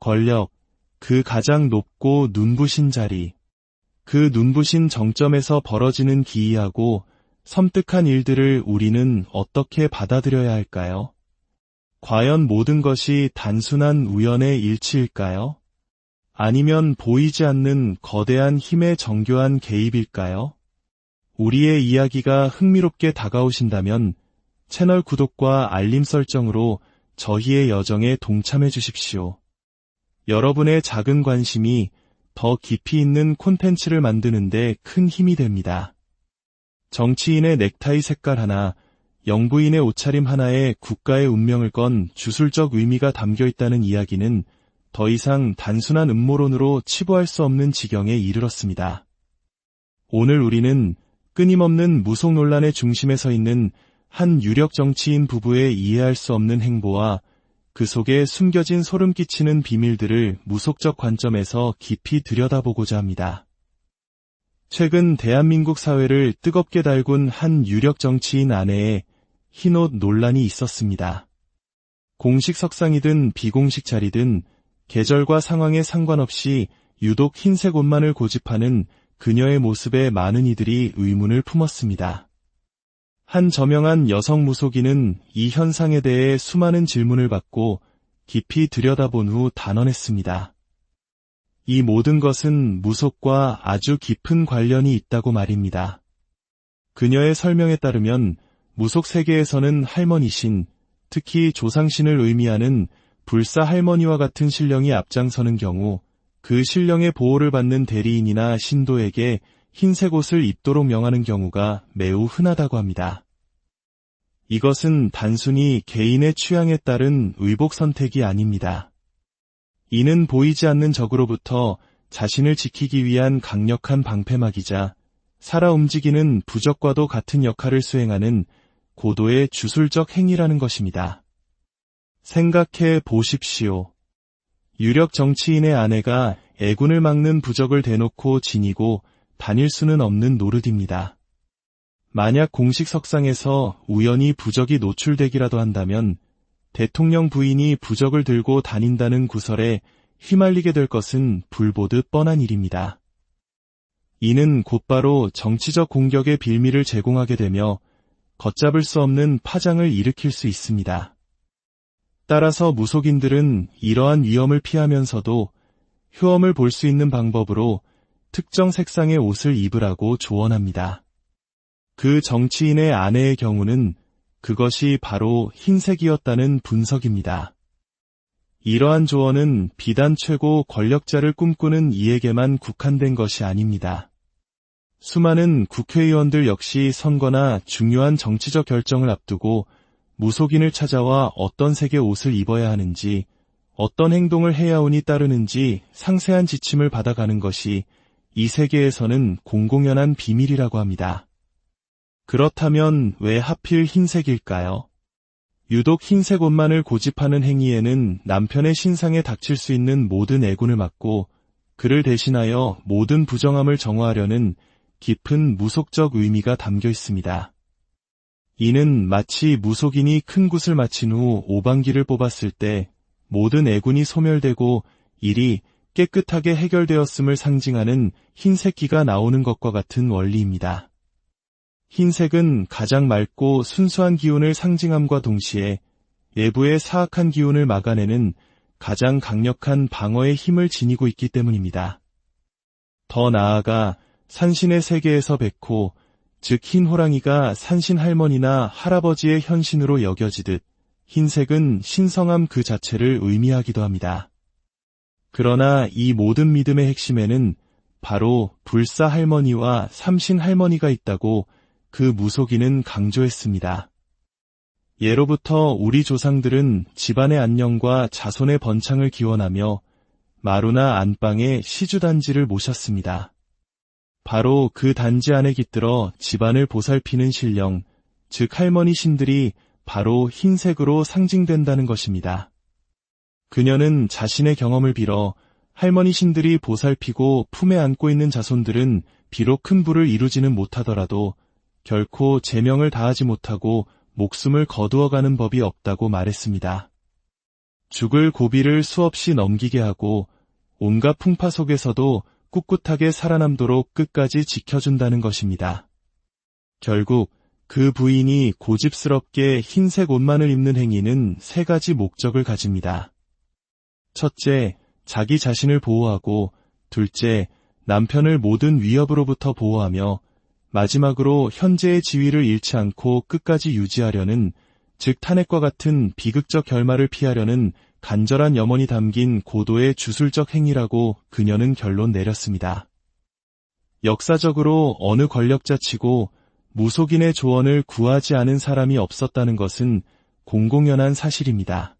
권력, 그 가장 높고 눈부신 자리, 그 눈부신 정점에서 벌어지는 기이하고 섬뜩한 일들을 우리는 어떻게 받아들여야 할까요? 과연 모든 것이 단순한 우연의 일치일까요? 아니면 보이지 않는 거대한 힘의 정교한 개입일까요? 우리의 이야기가 흥미롭게 다가오신다면 채널 구독과 알림 설정으로 저희의 여정에 동참해 주십시오. 여러분의 작은 관심이 더 깊이 있는 콘텐츠를 만드는 데 큰 힘이 됩니다. 정치인의 넥타이 색깔 하나, 영부인의 옷차림 하나에 국가의 운명을 건 주술적 의미가 담겨 있다는 이야기는 더 이상 단순한 음모론으로 치부할 수 없는 지경에 이르렀습니다. 오늘 우리는 끊임없는 무속 논란의 중심에 서 있는 한 유력 정치인 부부의 이해할 수 없는 행보와 그 속에 숨겨진 소름 끼치는 비밀들을 무속적 관점에서 깊이 들여다보고자 합니다. 최근 대한민국 사회를 뜨겁게 달군 한 유력 정치인 아내의 흰옷 논란이 있었습니다. 공식 석상이든 비공식 자리든 계절과 상황에 상관없이 유독 흰색 옷만을 고집하는 그녀의 모습에 많은 이들이 의문을 품었습니다. 한 저명한 여성 무속인은 이 현상에 대해 수많은 질문을 받고 깊이 들여다본 후 단언했습니다. 이 모든 것은 무속과 아주 깊은 관련이 있다고 말입니다. 그녀의 설명에 따르면 무속 세계에서는 할머니신, 특히 조상신을 의미하는 불사 할머니와 같은 신령이 앞장서는 경우 그 신령의 보호를 받는 대리인이나 신도에게 흰색 옷을 입도록 명하는 경우가 매우 흔하다고 합니다. 이것은 단순히 개인의 취향에 따른 의복 선택이 아닙니다. 이는 보이지 않는 적으로부터 자신을 지키기 위한 강력한 방패막이자 살아 움직이는 부적과도 같은 역할을 수행하는 고도의 주술적 행위라는 것입니다. 생각해 보십시오. 유력 정치인의 아내가 애군을 막는 부적을 대놓고 지니고 다닐 수는 없는 노릇입니다. 만약 공식 석상에서 우연히 부적이 노출되기라도 한다면 대통령 부인이 부적을 들고 다닌다는 구설에 휘말리게 될 것은 불보듯 뻔한 일입니다. 이는 곧바로 정치적 공격의 빌미를 제공하게 되며 걷잡을 수 없는 파장을 일으킬 수 있습니다. 따라서 무속인들은 이러한 위험을 피하면서도 효험을 볼 수 있는 방법으로 특정 색상의 옷을 입으라고 조언합니다. 그 정치인의 아내의 경우는 그것이 바로 흰색이었다는 분석입니다. 이러한 조언은 비단 최고 권력자를 꿈꾸는 이에게만 국한된 것이 아닙니다. 수많은 국회의원들 역시 선거나 중요한 정치적 결정을 앞두고 무속인을 찾아와 어떤 색의 옷을 입어야 하는지, 어떤 행동을 해야 운이 따르는지 상세한 지침을 받아가는 것이 이 세계에서는 공공연한 비밀이라고 합니다. 그렇다면 왜 하필 흰색일까요? 유독 흰색 옷만을 고집하는 행위에는 남편의 신상에 닥칠 수 있는 모든 애군을 막고 그를 대신하여 모든 부정함을 정화하려는 깊은 무속적 의미가 담겨 있습니다. 이는 마치 무속인이 큰 굿을 마친 후 오방기를 뽑았을 때 모든 애군이 소멸되고 일이 깨끗하게 해결되었음을 상징하는 흰색 기가 나오는 것과 같은 원리입니다. 흰색은 가장 맑고 순수한 기운을 상징함과 동시에 외부의 사악한 기운을 막아내는 가장 강력한 방어의 힘을 지니고 있기 때문입니다. 더 나아가 산신의 세계에서 백호, 즉 흰 호랑이가 산신 할머니나 할아버지의 현신으로 여겨지듯 흰색은 신성함 그 자체를 의미하기도 합니다. 그러나 이 모든 믿음의 핵심에는 바로 불사 할머니와 삼신 할머니가 있다고 그 무속인은 강조했습니다. 예로부터 우리 조상들은 집안의 안녕과 자손의 번창을 기원하며 마루나 안방에 시주단지를 모셨습니다. 바로 그 단지 안에 깃들어 집안을 보살피는 신령, 즉 할머니 신들이 바로 흰색으로 상징된다는 것입니다. 그녀는 자신의 경험을 빌어 할머니 신들이 보살피고 품에 안고 있는 자손들은 비록 큰 부를 이루지는 못하더라도 결코 제명을 다하지 못하고 목숨을 거두어가는 법이 없다고 말했습니다. 죽을 고비를 수없이 넘기게 하고 온갖 풍파 속에서도 꿋꿋하게 살아남도록 끝까지 지켜준다는 것입니다. 결국 그 부인이 고집스럽게 흰색 옷만을 입는 행위는 세 가지 목적을 가집니다. 첫째, 자기 자신을 보호하고, 둘째, 남편을 모든 위협으로부터 보호하며, 마지막으로 현재의 지위를 잃지 않고 끝까지 유지하려는, 즉 탄핵과 같은 비극적 결말을 피하려는 간절한 염원이 담긴 고도의 주술적 행위라고 그녀는 결론 내렸습니다. 역사적으로 어느 권력자치고 무속인의 조언을 구하지 않은 사람이 없었다는 것은 공공연한 사실입니다.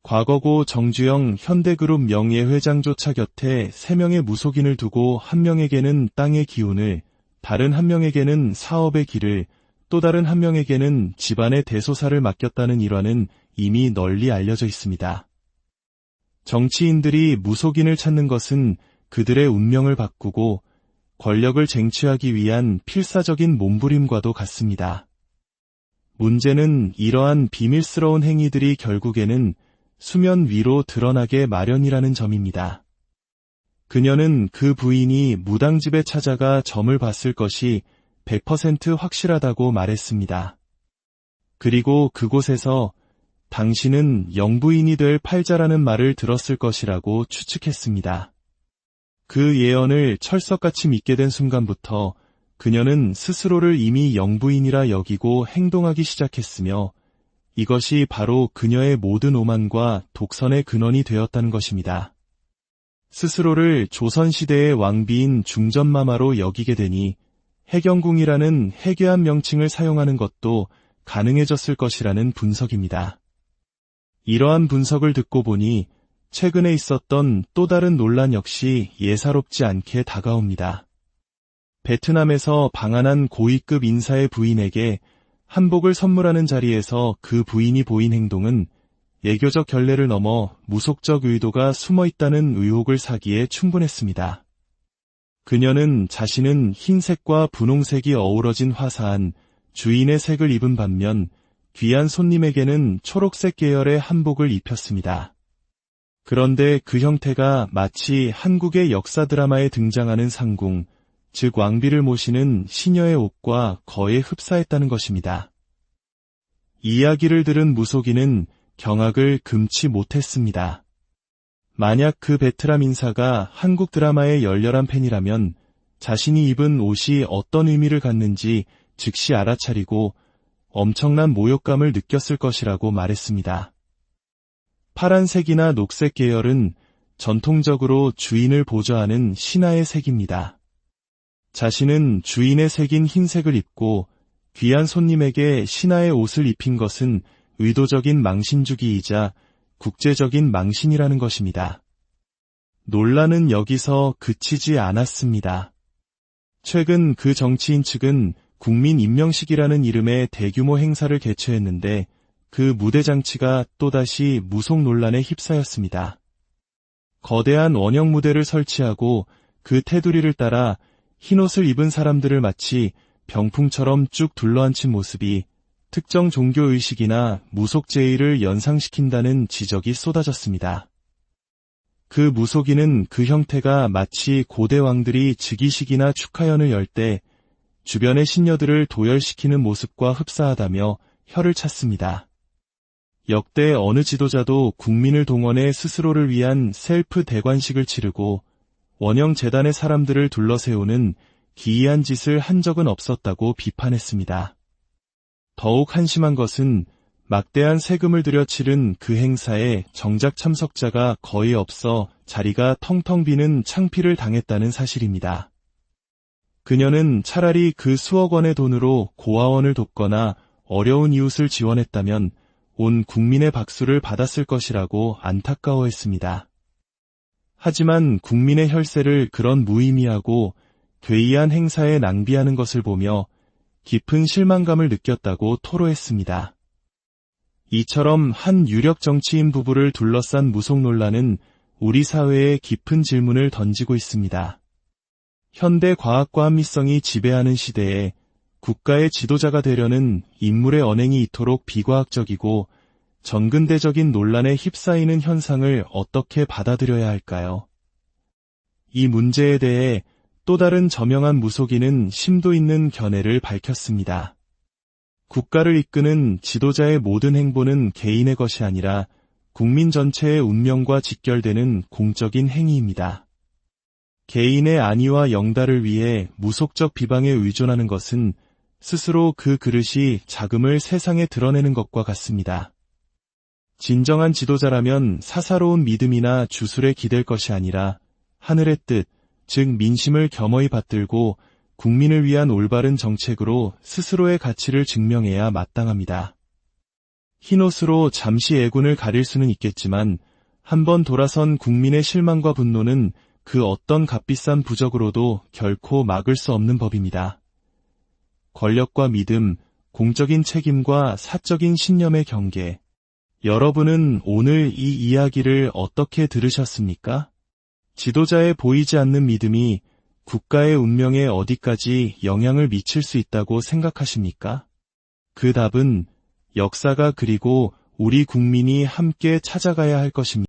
과거고 정주영 현대그룹 명예회장조차 곁에 3명의 무속인을 두고 한 명에게는 땅의 기운을, 다른 한 명에게는 사업의 길을, 또 다른 한 명에게는 집안의 대소사를 맡겼다는 일화는 이미 널리 알려져 있습니다. 정치인들이 무속인을 찾는 것은 그들의 운명을 바꾸고 권력을 쟁취하기 위한 필사적인 몸부림과도 같습니다. 문제는 이러한 비밀스러운 행위들이 결국에는 수면 위로 드러나게 마련이라는 점입니다. 그녀는 그 부인이 무당집에 찾아가 점을 봤을 것이 100% 확실하다고 말했습니다. 그리고 그곳에서 당신은 영부인이 될 팔자라는 말을 들었을 것이라고 추측했습니다. 그 예언을 철석같이 믿게 된 순간부터 그녀는 스스로를 이미 영부인이라 여기고 행동하기 시작했으며 이것이 바로 그녀의 모든 오만과 독선의 근원이 되었다는 것입니다. 스스로를 조선시대의 왕비인 중전마마로 여기게 되니 해경궁이라는 해괴한 명칭을 사용하는 것도 가능해졌을 것이라는 분석입니다. 이러한 분석을 듣고 보니 최근에 있었던 또 다른 논란 역시 예사롭지 않게 다가옵니다. 베트남에서 방한한 고위급 인사의 부인에게 한복을 선물하는 자리에서 그 부인이 보인 행동은 예교적 결례를 넘어 무속적 의도가 숨어 있다는 의혹을 사기에 충분했습니다. 그녀는 자신은 흰색과 분홍색이 어우러진 화사한 주인의 색을 입은 반면 귀한 손님에게는 초록색 계열의 한복을 입혔습니다. 그런데 그 형태가 마치 한국의 역사 드라마에 등장하는 상궁, 즉 왕비를 모시는 시녀의 옷과 거의 흡사했다는 것입니다. 이야기를 들은 무속인은 경악을 금치 못했습니다. 만약 그 베트남 인사가 한국 드라마의 열렬한 팬이라면 자신이 입은 옷이 어떤 의미를 갖는지 즉시 알아차리고 엄청난 모욕감을 느꼈을 것이라고 말했습니다. 파란색이나 녹색 계열은 전통적으로 주인을 보좌하는 신하의 색입니다. 자신은 주인의 색인 흰색을 입고 귀한 손님에게 신하의 옷을 입힌 것은 의도적인 망신주기이자 국제적인 망신이라는 것입니다. 논란은 여기서 그치지 않았습니다. 최근 그 정치인 측은 국민임명식이라는 이름의 대규모 행사를 개최했는데 그 무대 장치가 또다시 무속 논란에 휩싸였습니다. 거대한 원형 무대를 설치하고 그 테두리를 따라 흰옷을 입은 사람들을 마치 병풍처럼 쭉 둘러앉힌 모습이 특정 종교의식이나 무속제의를 연상시킨다는 지적이 쏟아졌습니다. 그 무속인은 그 형태가 마치 고대 왕들이 즉위식이나 축하연을 열 때 주변의 신녀들을 도열시키는 모습과 흡사하다며 혀를 찼습니다. 역대 어느 지도자도 국민을 동원해 스스로를 위한 셀프 대관식을 치르고 원형 재단의 사람들을 둘러세우는 기이한 짓을 한 적은 없었다고 비판했습니다. 더욱 한심한 것은 막대한 세금을 들여 치른 그 행사에 정작 참석자가 거의 없어 자리가 텅텅 비는 창피를 당했다는 사실입니다. 그녀는 차라리 그 수억 원의 돈으로 고아원을 돕거나 어려운 이웃을 지원했다면 온 국민의 박수를 받았을 것이라고 안타까워했습니다. 하지만 국민의 혈세를 그런 무의미하고 괴이한 행사에 낭비하는 것을 보며 깊은 실망감을 느꼈다고 토로했습니다. 이처럼 한 유력 정치인 부부를 둘러싼 무속 논란은 우리 사회에 깊은 질문을 던지고 있습니다. 현대 과학과 한미성이 지배하는 시대에 국가의 지도자가 되려는 인물의 언행이 이토록 비과학적이고 전근대적인 논란에 휩싸이는 현상을 어떻게 받아들여야 할까요? 이 문제에 대해 또 다른 저명한 무속인은 심도 있는 견해를 밝혔습니다. 국가를 이끄는 지도자의 모든 행보는 개인의 것이 아니라 국민 전체의 운명과 직결되는 공적인 행위입니다. 개인의 안위와 영달을 위해 무속적 비방에 의존하는 것은 스스로 그 그릇이 자금을 세상에 드러내는 것과 같습니다. 진정한 지도자라면 사사로운 믿음이나 주술에 기댈 것이 아니라 하늘의 뜻, 즉 민심을 겸허히 받들고 국민을 위한 올바른 정책으로 스스로의 가치를 증명해야 마땅합니다. 흰옷으로 잠시 애군을 가릴 수는 있겠지만 한번 돌아선 국민의 실망과 분노는 그 어떤 값비싼 부적으로도 결코 막을 수 없는 법입니다. 권력과 믿음, 공적인 책임과 사적인 신념의 경계. 여러분은 오늘 이 이야기를 어떻게 들으셨습니까? 지도자의 보이지 않는 믿음이 국가의 운명에 어디까지 영향을 미칠 수 있다고 생각하십니까? 그 답은 역사가 그리고 우리 국민이 함께 찾아가야 할 것입니다.